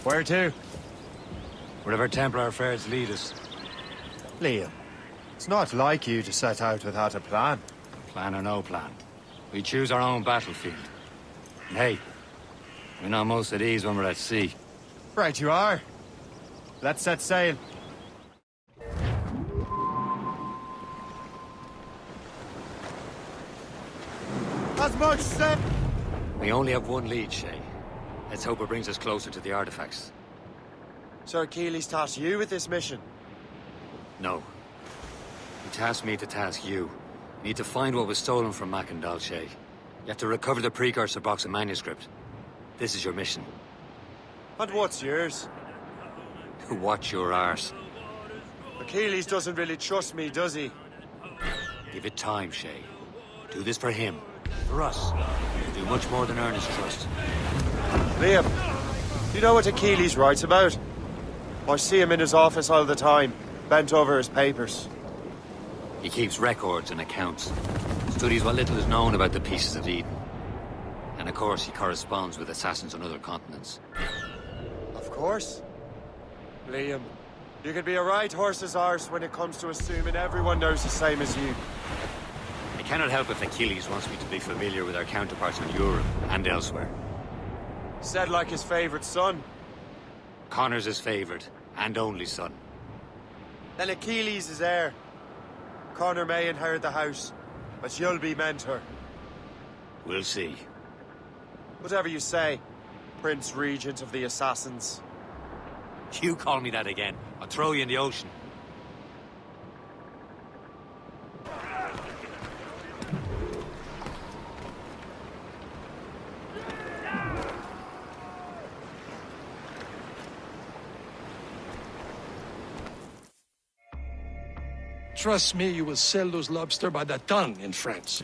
Where to? Wherever Templar affairs lead us. Liam, it's not like you to set out without a plan. Plan or no plan. We choose our own battlefield. And hey, we're not most at ease when we're at sea. Right you are. Let's set sail. As much said. We only have one lead, Shay. Let's hope it brings us closer to the artifacts. Sir Achilles tasked you with this mission? No. He tasked me to task you. You need to find what was stolen from Mac and Dalshay. You have to recover the precursor box of manuscript. This is your mission. And what's yours? Watch your arse. Achilles doesn't really trust me, does he? Give it time, Shay. Do this for him. For us. You'll do much more than earn his trust. Liam, you know what Achilles writes about? I see him in his office all the time, bent over his papers. He keeps records and accounts. Studies what little is known about the Pieces of Eden. And of course, he corresponds with assassins on other continents. Of course. Liam, you can be a right horse's arse when it comes to assuming everyone knows the same as you. I cannot help if Achilles wants me to be familiar with our counterparts in Europe and elsewhere. Said like his favorite son. Connor's his favorite and only son. Then Achilles is heir. Connor may inherit the house, but you'll be mentor. We'll see. Whatever you say, Prince Regent of the Assassins. You call me that again, I'll throw you in the ocean. Trust me, you will sell those lobster by the ton in France.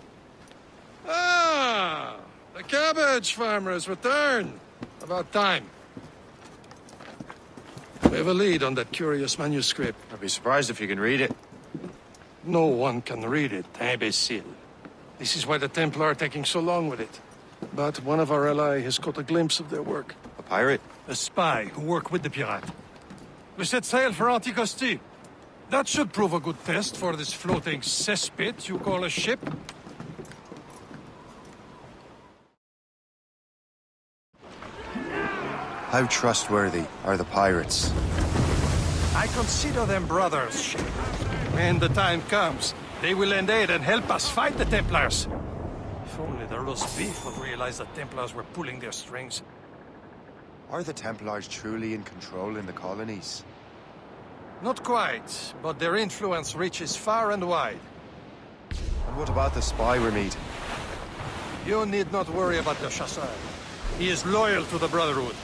Ah! The cabbage farmer has returned. About time. We have a lead on that curious manuscript. I'd be surprised if you can read it. No one can read it, imbecile. This is why the Templar are taking so long with it. But one of our allies has caught a glimpse of their work. A pirate? A spy who worked with the pirate. We set sail for Anticosti. That should prove a good test for this floating cesspit you call a ship. How trustworthy are the pirates? I consider them brothers. When the time comes, they will lend aid and help us fight the Templars. If only the roast beef would realize the Templars were pulling their strings. Are the Templars truly in control in the colonies? Not quite, but their influence reaches far and wide. And what about the spy we're meeting? You need not worry about the chasseur. He is loyal to the Brotherhood.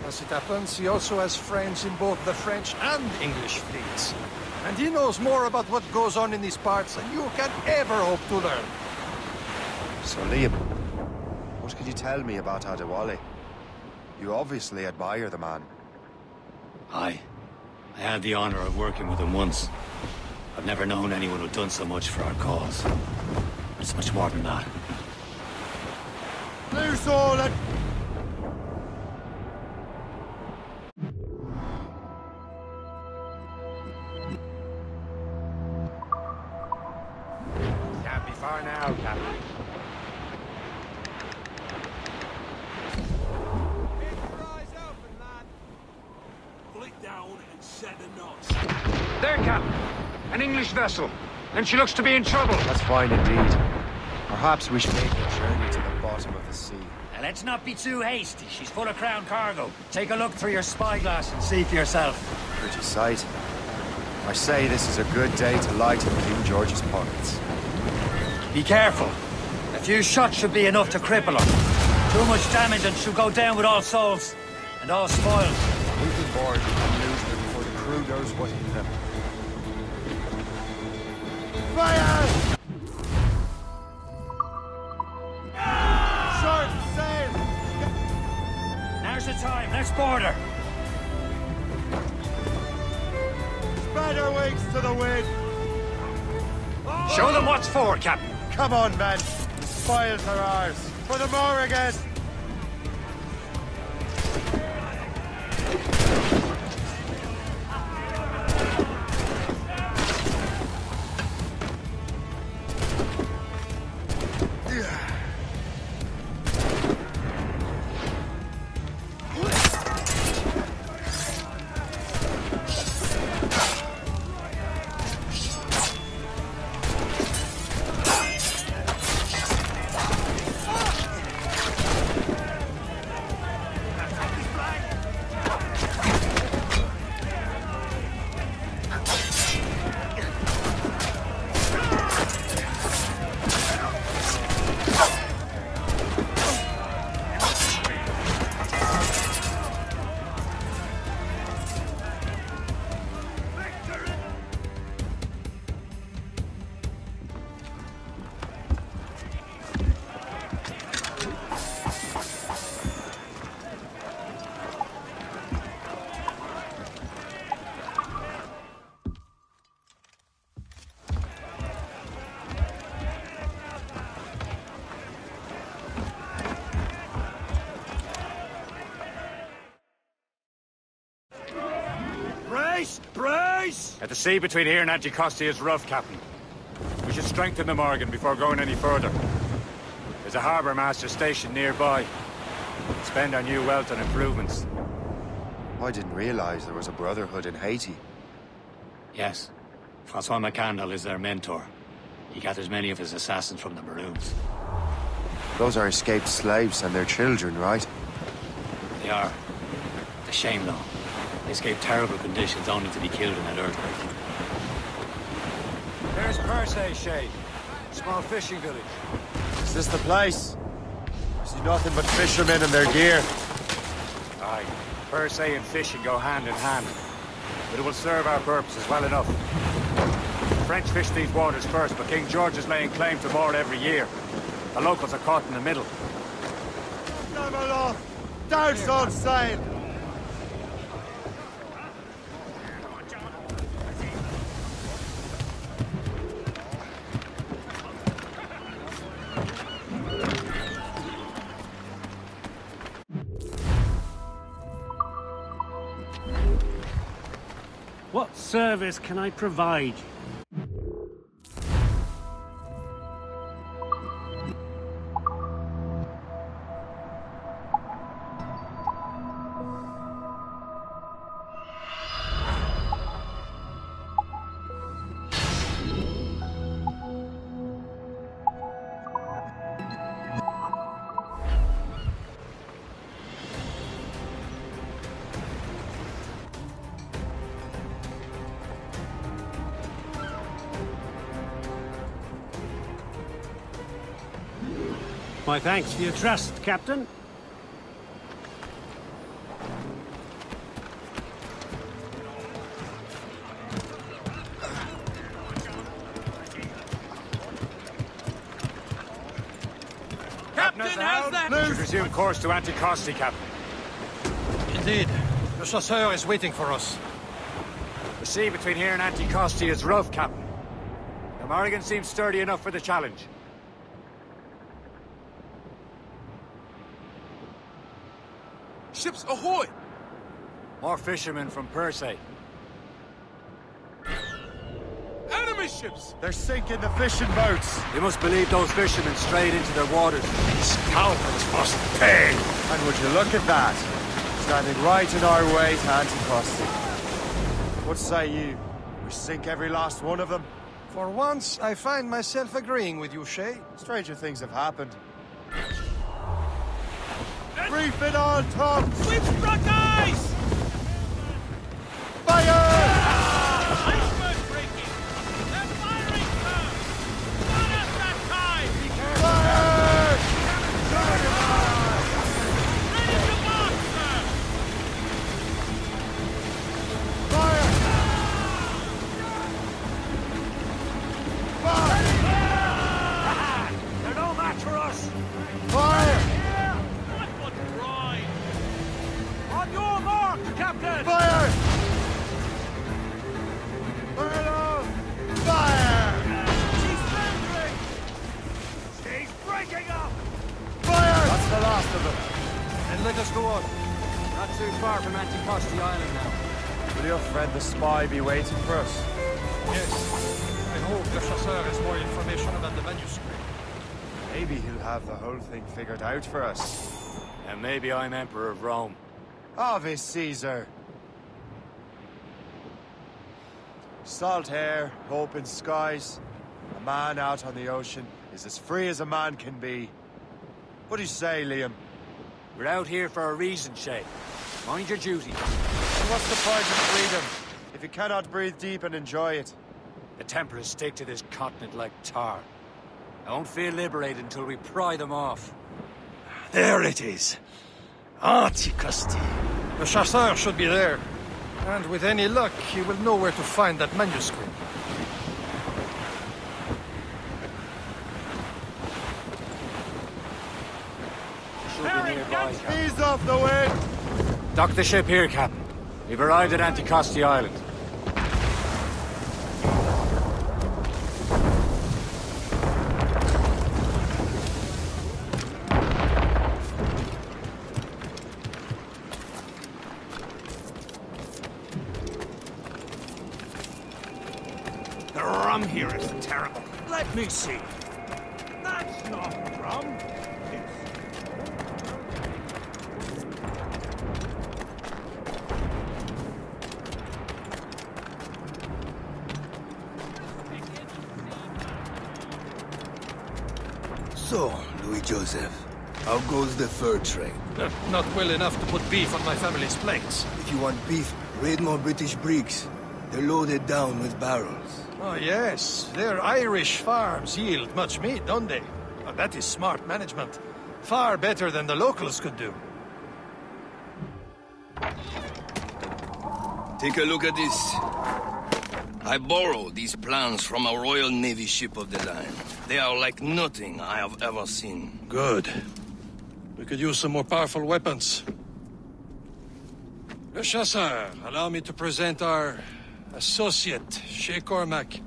As it happens, he also has friends in both the French and English fleets. And he knows more about what goes on in these parts than you can ever hope to learn. So, Liam, what can you tell me about Adewale? You obviously admire the man. I had the honor of working with him once. I've never known anyone who'd done so much for our cause. It's much more than that. Loose all and... Can't be far now, Captain. There, Captain. An English vessel. And she looks to be in trouble. That's fine indeed. Perhaps we should make a journey to the bottom of the sea. Now, let's not be too hasty. She's full of crown cargo. Take a look through your spyglass and see for yourself. Pretty sight. I say this is a good day to lighten King George's pockets. Be careful. A few shots should be enough to cripple her. Too much damage and she'll go down with all souls. And all spoils. We've been bored and lose them before the crew knows what hit them. Fire! Short sail! Now's the time. Let's board her. Spread our wings to the wind! Show them what's for, Captain. Come on, men. The spoils are ours. For the Morrigan! Brace! At the sea between here and Anticosti is rough, Captain. We should strengthen the Morgan before going any further. There's a harbour master stationed nearby. Spend our new wealth on improvements. I didn't realize there was a brotherhood in Haiti. Yes. Francois McCandle is their mentor. He gathers many of his assassins from the Maroons. Those are escaped slaves and their children, right? They are. It's a shame, though. They escaped terrible conditions only to be killed in that earthquake. There's Persay, Shay. Small fishing village. Is this the place? I see nothing but fishermen and their gear. Aye. Persay and fishing go hand in hand. But it will serve our purposes well enough. The French fish these waters first, but King George is laying claim to more every year. The locals are caught in the middle. Them aloft! Douse on sail! What service can I provide? My thanks for your trust, Captain. Captain, how's that? We should resume course to Anticosti, Captain. Indeed. The chasseur is waiting for us. The sea between here and Anticosti is rough, Captain. The Morrigan seems sturdy enough for the challenge. Ships ahoy! More fishermen from Persay. Enemy ships! They're sinking the fishing boats! They must believe those fishermen strayed into their waters. Scoundrels must pay! And would you look at that? Standing right in our way to Anticosti. What say you? We sink every last one of them? For once, I find myself agreeing with you, Shay. Stranger things have happened. Reef it on, Tom! We've struck ice! Fire! Iceberg breaking! They're firing, sir! Not at that time! Fire! Ready to march, sir! Fire! Fire! They're no match for us! Fire! On your mark! Anticosti Island now. Will your friend the spy be waiting for us? Yes. I hope the Chasseur has more information about the manuscript. Maybe he'll have the whole thing figured out for us. And maybe I'm Emperor of Rome. Ave Caesar! Salt air, open skies. A man out on the ocean is as free as a man can be. What do you say, Liam? We're out here for a reason, Shay. Mind your duty. And what's the point of freedom if you cannot breathe deep and enjoy it? The Templars stick to this continent like tar. I won't feel liberated until we pry them off. There it is. Anticosti. The Chasseur should be there. And with any luck, he will know where to find that manuscript. Should be nearby, Captain. Ease off the wind! Dock the ship here, Captain. We've arrived at Anticosti Island. The rum here is terrible. Let me see. That's not rum. So, Louis Joseph, how goes the fur trade? Not well enough to put beef on my family's plates. If you want beef, raid more British brigs. They're loaded down with barrels. Oh, yes. Their Irish farms yield much meat, don't they? That is smart management. Far better than the locals could do. Take a look at this. I borrowed these plans from a Royal Navy ship of the line. They are like nothing I have ever seen. Good. We could use some more powerful weapons. Le Chasseur, allow me to present our associate, Shay Cormac.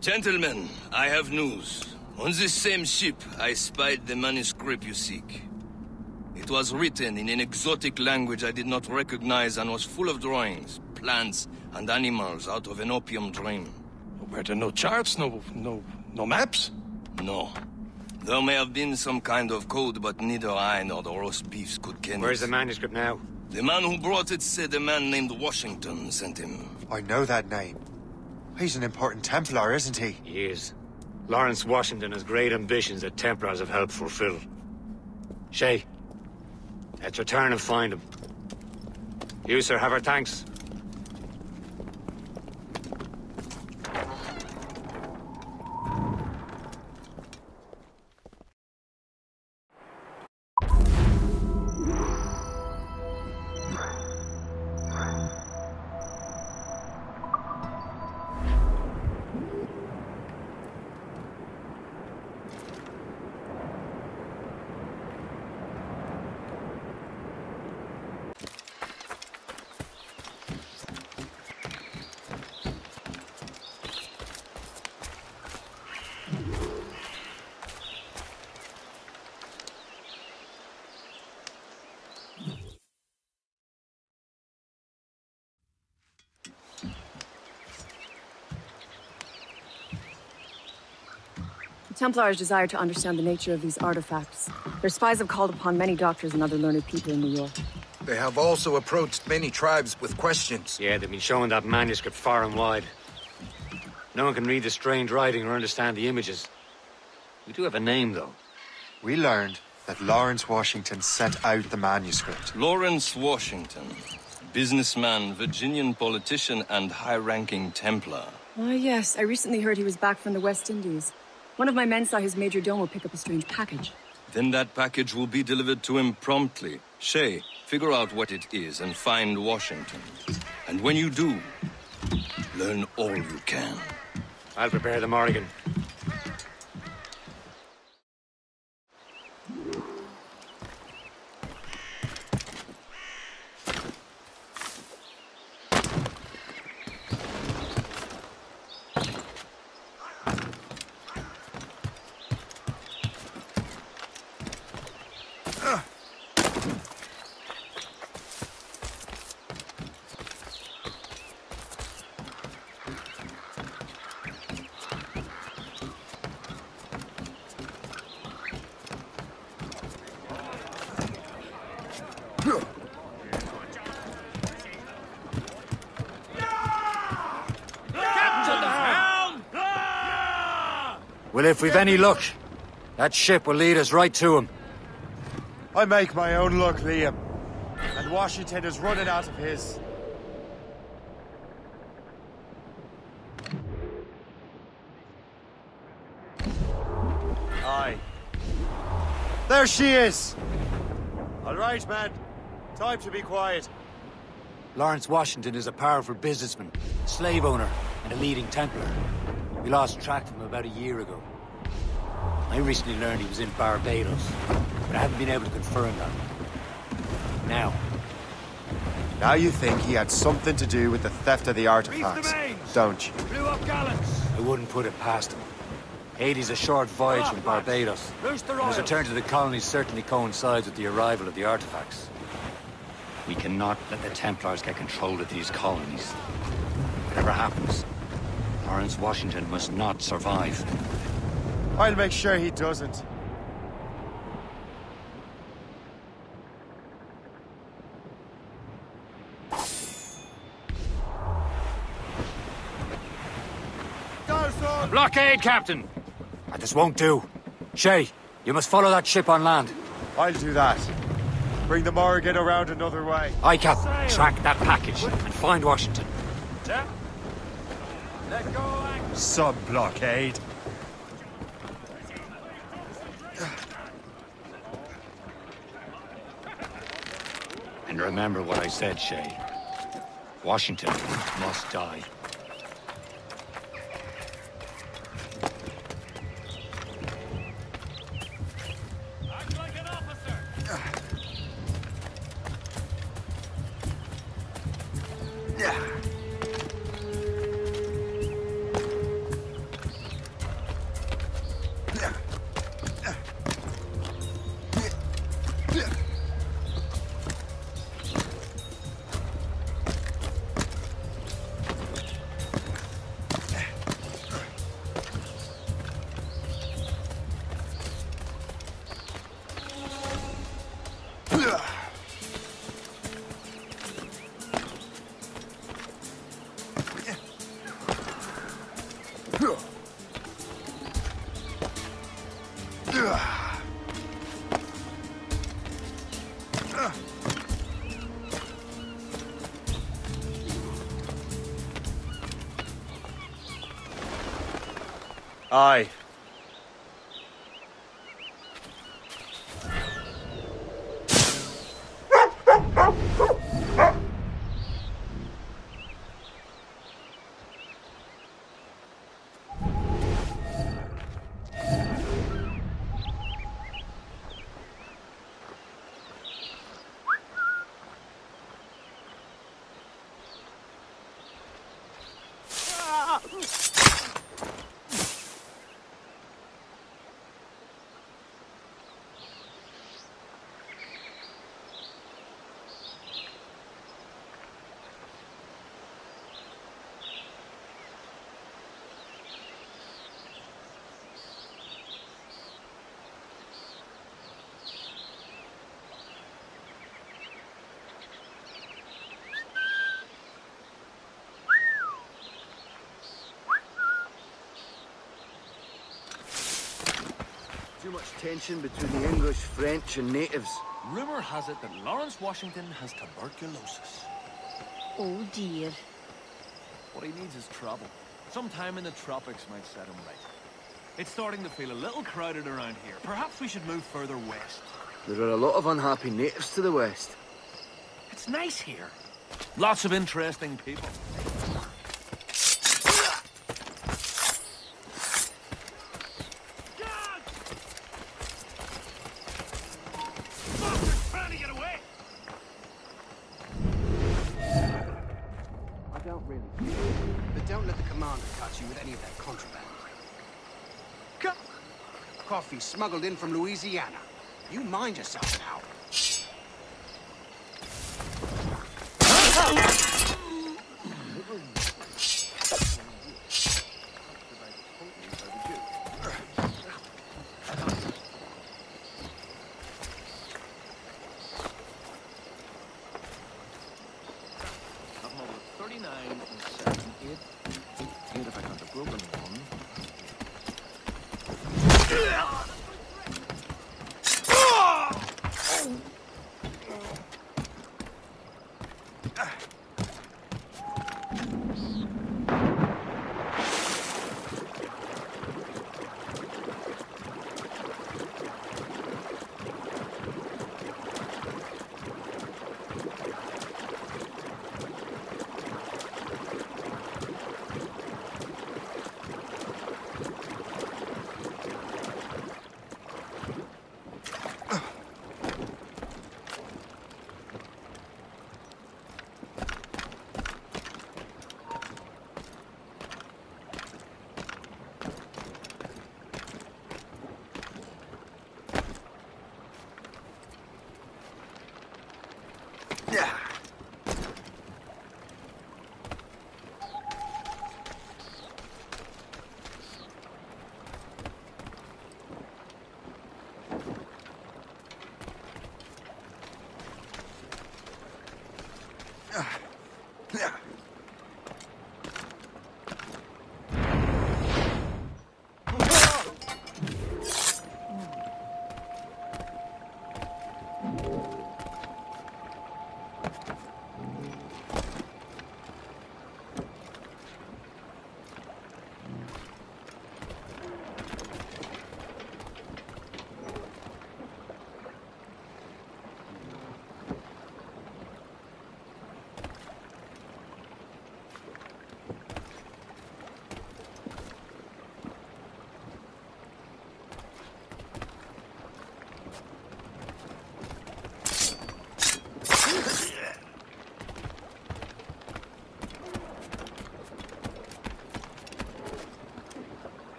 Gentlemen, I have news. On this same ship, I spied the manuscript you seek. It was written in an exotic language I did not recognize and was full of drawings, plants, and animals out of an opium dream. Were there no charts, no maps? No. There may have been some kind of code, but neither I nor the roast beefs could ken it. Where's the manuscript now? The man who brought it said a man named Washington sent him. I know that name. He's an important Templar, isn't he? He is. Lawrence Washington has great ambitions that Templars have helped fulfill. Shay, let's return and find him. You, sir, have our thanks. The Templars desire to understand the nature of these artifacts. Their spies have called upon many doctors and other learned people in New York. They have also approached many tribes with questions. Yeah, they've been showing that manuscript far and wide. No one can read the strange writing or understand the images. We do have a name, though. We learned that Lawrence Washington sent out the manuscript. Lawrence Washington. Businessman, Virginian politician, and high-ranking Templar. Ah, yes. I recently heard he was back from the West Indies. One of my men saw his major domo pick up a strange package. Then that package will be delivered to him promptly. Shay, figure out what it is and find Washington. And when you do, learn all you can. I'll prepare the Morrigan. Well, if we've any luck, that ship will lead us right to him. I make my own luck, Liam. And Washington is running out of his. Aye. There she is! All right, man. Time to be quiet. Lawrence Washington is a powerful businessman, slave owner, and a leading Templar. We lost track of him about a year ago. I recently learned he was in Barbados, but I haven't been able to confirm that. Now you think he had something to do with the theft of the artifacts, don't you? Blew up gallants. I wouldn't put it past him. Haiti's a short voyage from Barbados, and his return to the colonies certainly coincides with the arrival of the artifacts. We cannot let the Templars get control of these colonies. Whatever happens, Lawrence Washington must not survive. I'll make sure he doesn't. A blockade, Captain! This won't do. Shay, you must follow that ship on land. I'll do that. Bring the Morrigan around another way. Aye, Captain. Track that package and find Washington. Let go, Sub-blockade. And remember what I said, Shay. Washington must die. Aye. Too much tension between the English, French, and natives. Rumor has it that Lawrence Washington has tuberculosis. Oh dear. What he needs is trouble. Sometime in the tropics might set him right. It's starting to feel a little crowded around here. Perhaps we should move further west. There are a lot of unhappy natives to the west. It's nice here. Lots of interesting people. But don't let the commander catch you with any of that contraband. Coffee smuggled in from Louisiana. You mind yourself now.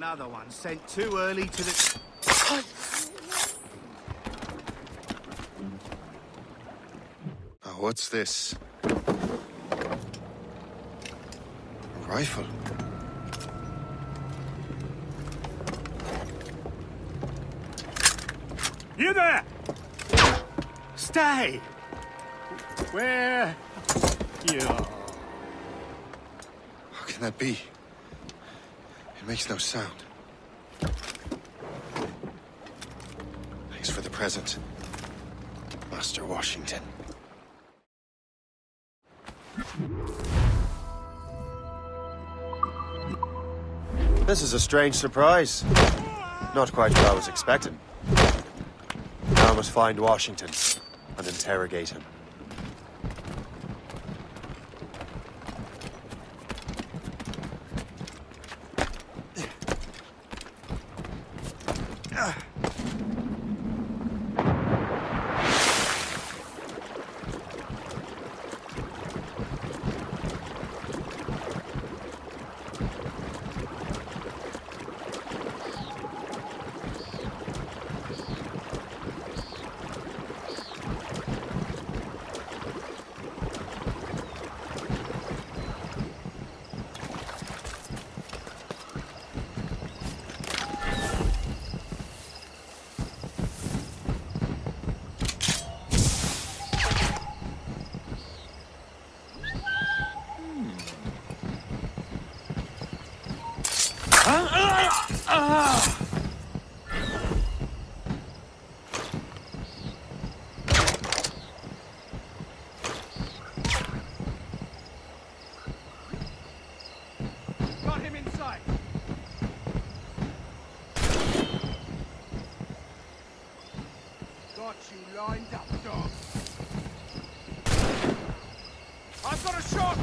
Another one sent too early to the... Oh, what's this? A rifle. You there! Stay! Where? You are. How can that be? It makes no sound. Thanks for the present, Master Washington. This is a strange surprise. Not quite what I was expecting. Now I must find Washington and interrogate him. Got him inside. Got you lined up, dog. I've got a shot!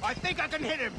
I think I can hit him!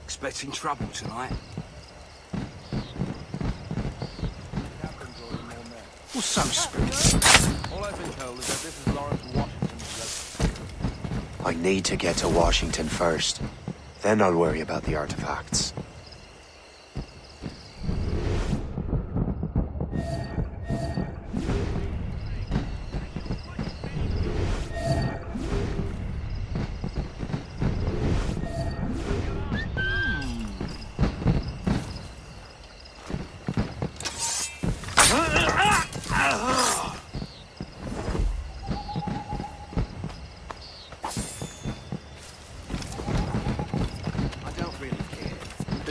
Expecting trouble tonight. What's so spooky? All I've been told is that this is Lawrence Washington's residence. I need to get to Washington first. Then I'll worry about the artifacts.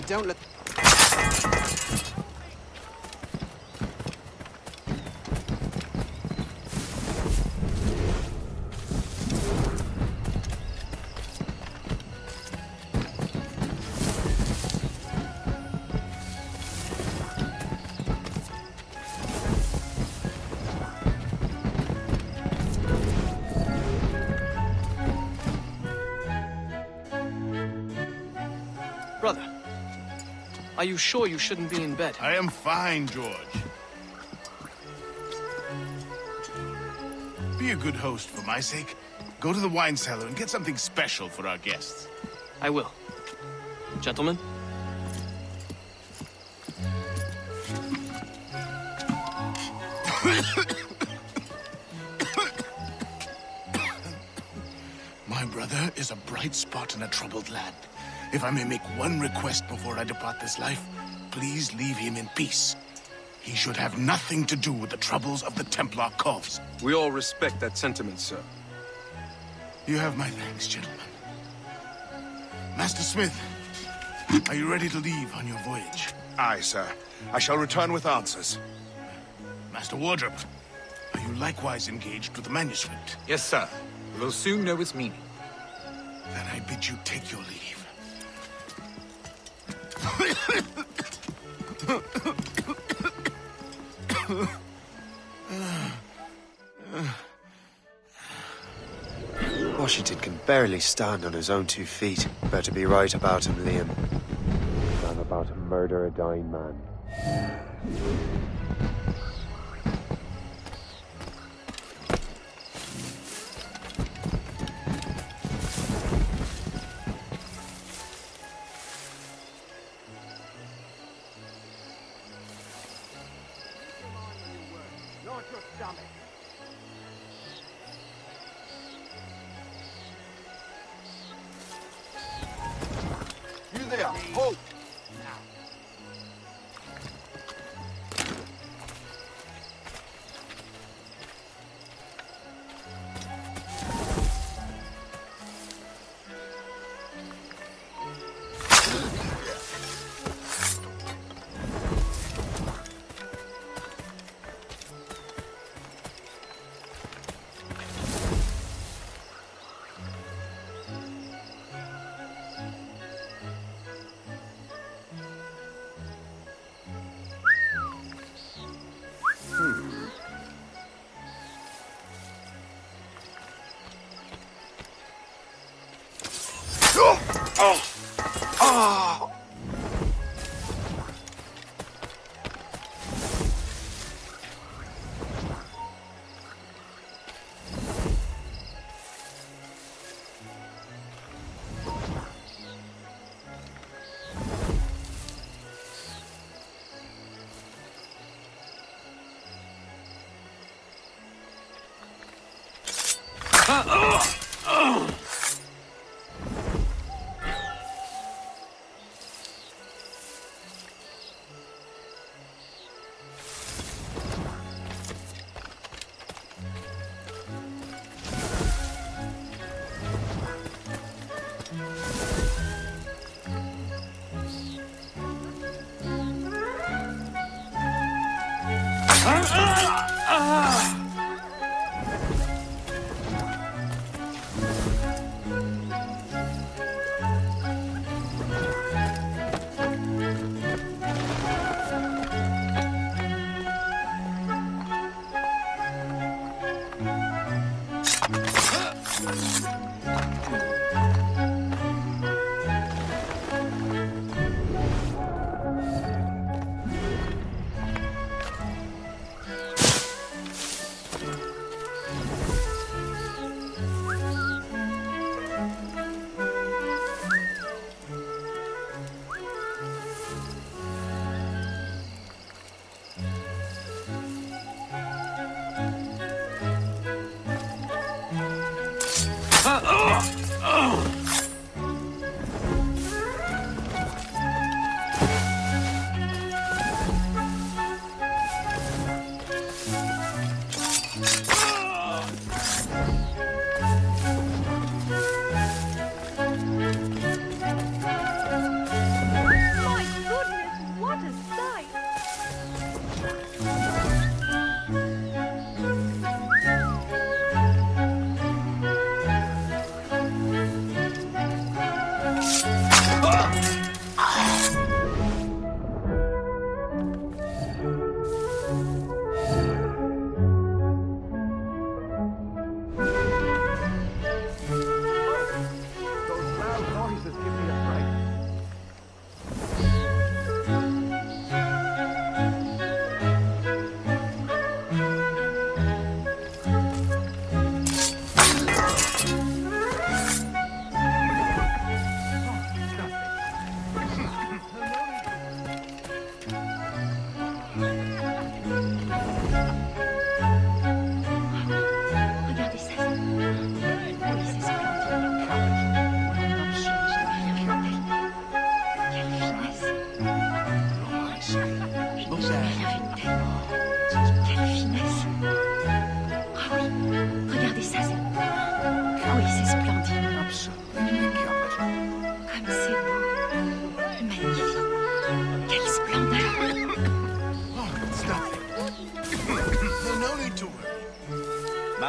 Don't let... Brother, are you sure you shouldn't be in bed? I am fine, George. Be a good host for my sake. Go to the wine cellar and get something special for our guests. I will. Gentlemen? My brother is a bright spot in a troubled land. If I may make one request before I depart this life, please leave him in peace. He should have nothing to do with the troubles of the Templar cause. We all respect that sentiment, sir. You have my thanks, gentlemen. Master Smith, are you ready to leave on your voyage? Aye, sir. I shall return with answers. Master Wardrop, are you likewise engaged with the manuscript? Yes, sir. We will soon know its meaning. Then I bid you take your leave. Washington can barely stand on his own 2 feet. Better be right about him, Liam. I'm about to murder a dying man. You there, halt!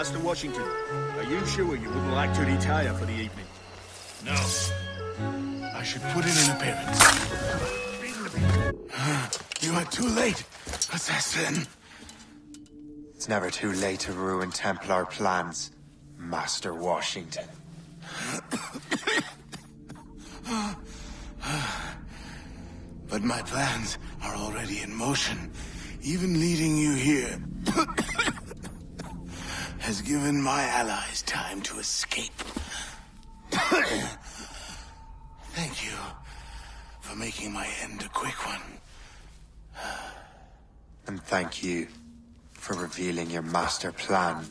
Master Washington, are you sure you wouldn't like to retire for the evening? No. I should put in an appearance. You are too late, assassin. It's never too late to ruin Templar plans, Master Washington. But my plans are already in motion. Even leading you here has given my allies time to escape. Thank you for making my end a quick one. And thank you for revealing your master plan,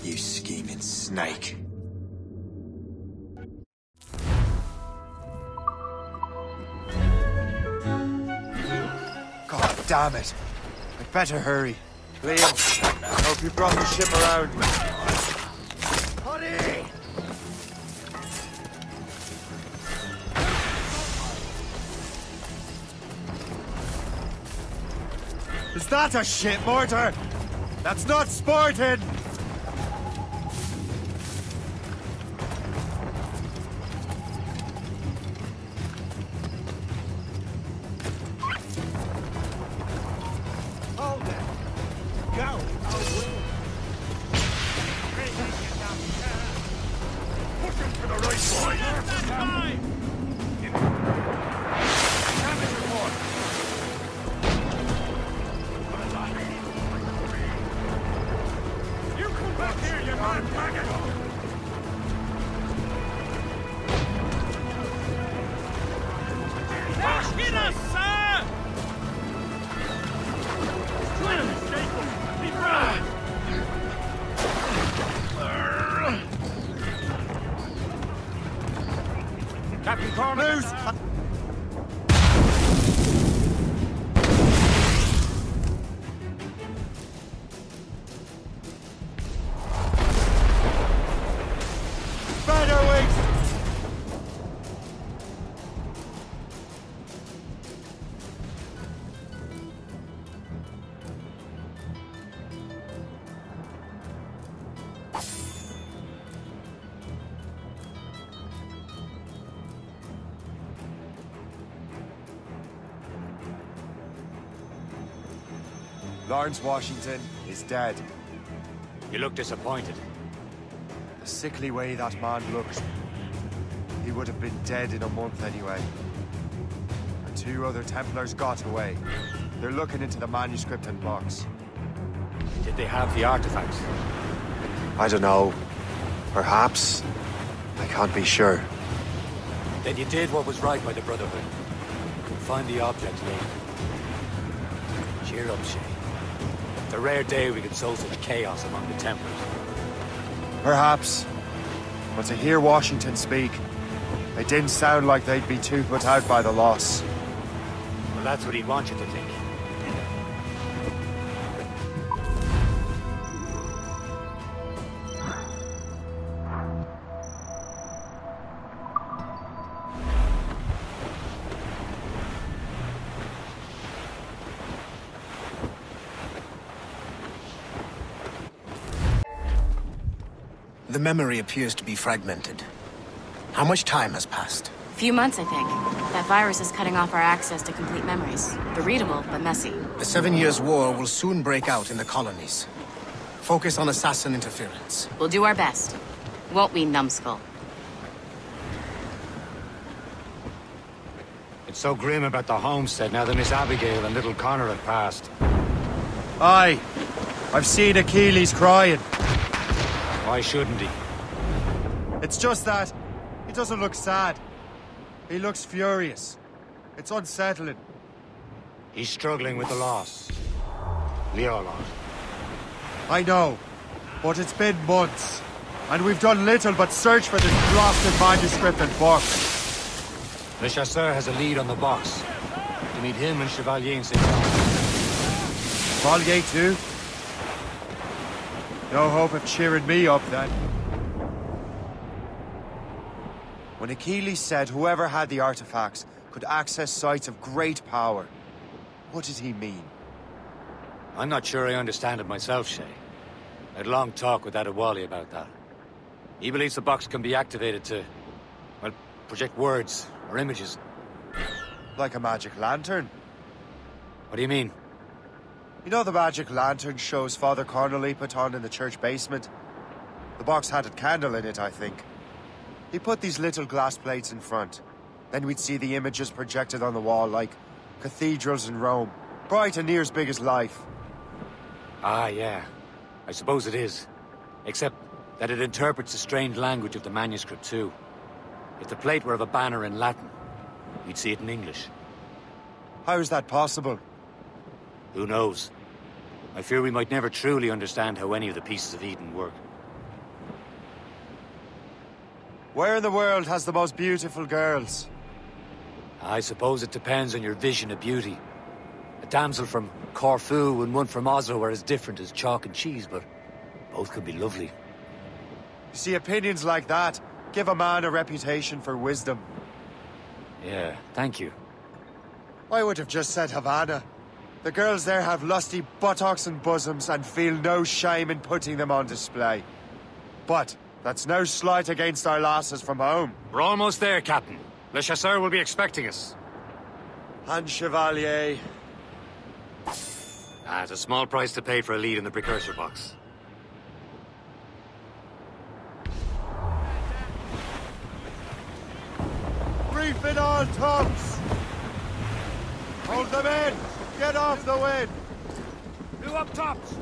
you scheming snake. God damn it. I'd better hurry. Liam, I hope you brought the ship around. Hurry! Is that a ship mortar? That's not sporting! Hold it! Go! Push him to the right, boys! Damage report! You come back here, you man maggot! Hit us, sir! Captain Cormac! Loose! Better wings! Lawrence Washington is dead. You look disappointed. The sickly way that man looked. He would have been dead in a month anyway. And 2 other Templars got away. They're looking into the manuscript and box. Did they have the artifacts? I don't know. Perhaps. I can't be sure. Then you did what was right by the Brotherhood. Find the object later. Cheer up, Shay. It's a rare day we could sow such chaos among the Templars. Perhaps. But to hear Washington speak, it didn't sound like they'd be too put out by the loss. Well, that's what he'd want you to think. The memory appears to be fragmented. How much time has passed? A few months, I think. That virus is cutting off our access to complete memories. They're readable, but messy. The 7 Years' War will soon break out in the colonies. Focus on assassin interference. We'll do our best. Won't we, numbskull? It's so grim about the homestead now that Miss Abigail and little Connor have passed. Aye. I've seen Achilles crying. Why shouldn't he? It's just that he doesn't look sad. He looks furious. It's unsettling. He's struggling with the loss. We all are. I know, but it's been months, and we've done little but search for this blasted manuscript and book. Le Chasseur has a lead on the box. To meet him and Chevalier in St. John. Chevalier too? No hope of cheering me up, then. When Achilles said whoever had the artifacts could access sites of great power, what did he mean? I'm not sure I understand it myself, Shay. I had a long talk with Adewale about that. He believes the box can be activated to, well, project words or images. Like a magic lantern? What do you mean? You know the magic lantern shows Father Connolly put on in the church basement? The box had a candle in it, I think. He put these little glass plates in front. Then we'd see the images projected on the wall like cathedrals in Rome. Bright and near as big as life. Ah, yeah. I suppose it is. Except that it interprets the strange language of the manuscript, too. If the plate were of a banner in Latin, we'd see it in English. How is that possible? Who knows? I fear we might never truly understand how any of the pieces of Eden work. Where in the world has the most beautiful girls? I suppose it depends on your vision of beauty. A damsel from Corfu and one from Oslo are as different as chalk and cheese, but both could be lovely. You see, opinions like that give a man a reputation for wisdom. Yeah, thank you. I would have just said Havana. The girls there have lusty buttocks and bosoms and feel no shame in putting them on display. But that's no slight against our lasses from home. We're almost there, Captain. Le Chasseur will be expecting us. And Chevalier. It's a small price to pay for a lead in the precursor box. Reef it all, tops! Hold them in! Get off the wind! New up tops!